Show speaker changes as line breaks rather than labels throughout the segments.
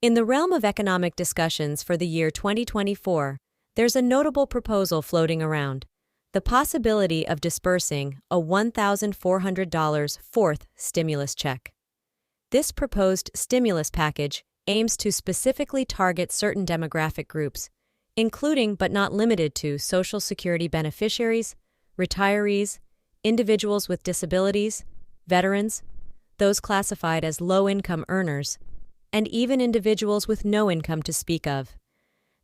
In the realm of economic discussions for the year 2024, there's a notable proposal floating around: the possibility of disbursing a $1,400 fourth stimulus check. This proposed stimulus package aims to specifically target certain demographic groups, including but not limited to Social Security beneficiaries, retirees, individuals with disabilities, veterans, those classified as low-income earners, and even individuals with no income to speak of.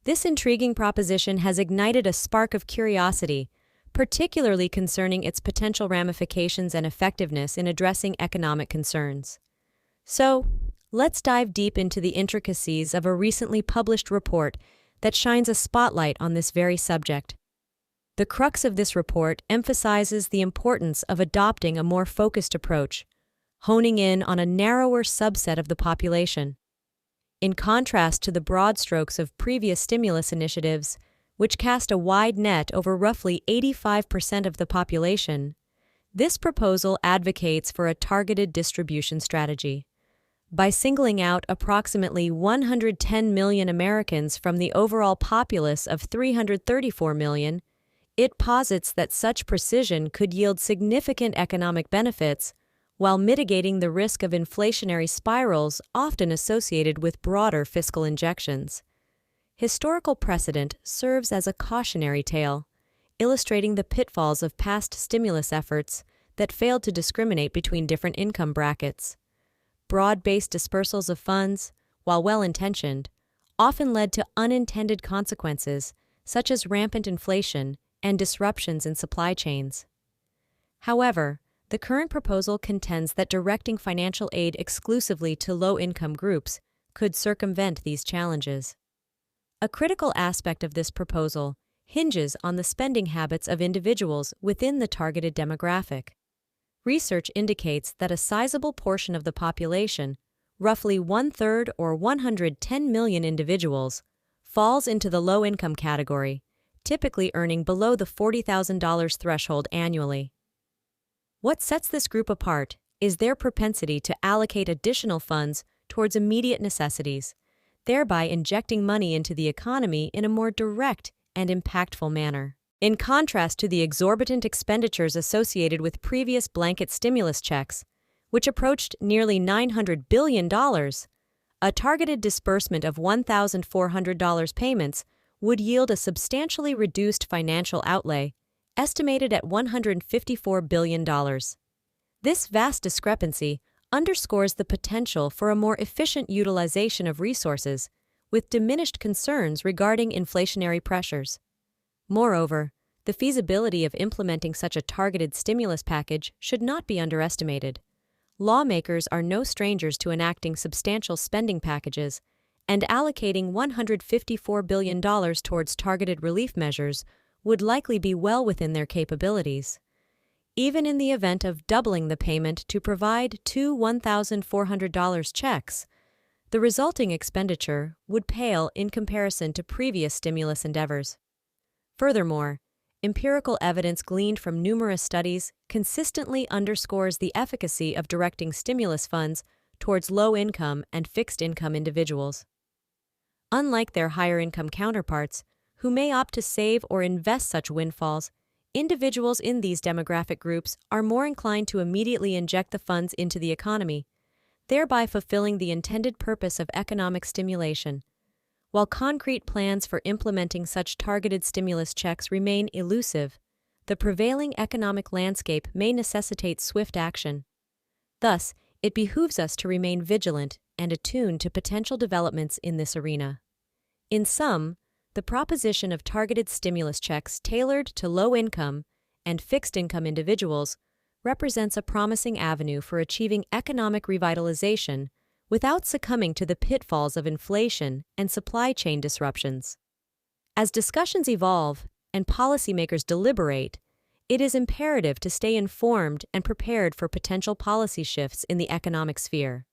This intriguing proposition has ignited a spark of curiosity, particularly concerning its potential ramifications and effectiveness in addressing economic concerns. So, let's dive deep into the intricacies of a recently published report that shines a spotlight on this very subject. The crux of this report emphasizes the importance of adopting a more focused approach, honing in on a narrower subset of the population. In contrast to the broad strokes of previous stimulus initiatives, which cast a wide net over roughly 85% of the population, this proposal advocates for a targeted distribution strategy. By singling out approximately 110 million Americans from the overall populace of 334 million, it posits that such precision could yield significant economic benefits while mitigating the risk of inflationary spirals often associated with broader fiscal injections. Historical precedent serves as a cautionary tale, illustrating the pitfalls of past stimulus efforts that failed to discriminate between different income brackets. Broad-based dispersals of funds, while well-intentioned, often led to unintended consequences such as rampant inflation and disruptions in supply chains. However, the current proposal contends that directing financial aid exclusively to low-income groups could circumvent these challenges. A critical aspect of this proposal hinges on the spending habits of individuals within the targeted demographic. Research indicates that a sizable portion of the population, roughly one-third or 110 million individuals, falls into the low-income category, typically earning below the $40,000 threshold annually. What sets this group apart is their propensity to allocate additional funds towards immediate necessities, thereby injecting money into the economy in a more direct and impactful manner. In contrast to the exorbitant expenditures associated with previous blanket stimulus checks, which approached nearly $900 billion, a targeted disbursement of $1,400 payments would yield a substantially reduced financial outlay, estimated at $154 billion. This vast discrepancy underscores the potential for a more efficient utilization of resources, with diminished concerns regarding inflationary pressures. Moreover, the feasibility of implementing such a targeted stimulus package should not be underestimated. Lawmakers are no strangers to enacting substantial spending packages, and allocating $154 billion towards targeted relief measures would likely be well within their capabilities. Even in the event of doubling the payment to provide two $1,400 checks, the resulting expenditure would pale in comparison to previous stimulus endeavors. Furthermore, empirical evidence gleaned from numerous studies consistently underscores the efficacy of directing stimulus funds towards low-income and fixed-income individuals. Unlike their higher-income counterparts, who may opt to save or invest such windfalls, individuals in these demographic groups are more inclined to immediately inject the funds into the economy, thereby fulfilling the intended purpose of economic stimulation. While concrete plans for implementing such targeted stimulus checks remain elusive, the prevailing economic landscape may necessitate swift action. Thus, it behooves us to remain vigilant and attuned to potential developments in this arena. In sum, the proposition of targeted stimulus checks tailored to low-income and fixed-income individuals represents a promising avenue for achieving economic revitalization without succumbing to the pitfalls of inflation and supply chain disruptions. As discussions evolve and policymakers deliberate, it is imperative to stay informed and prepared for potential policy shifts in the economic sphere.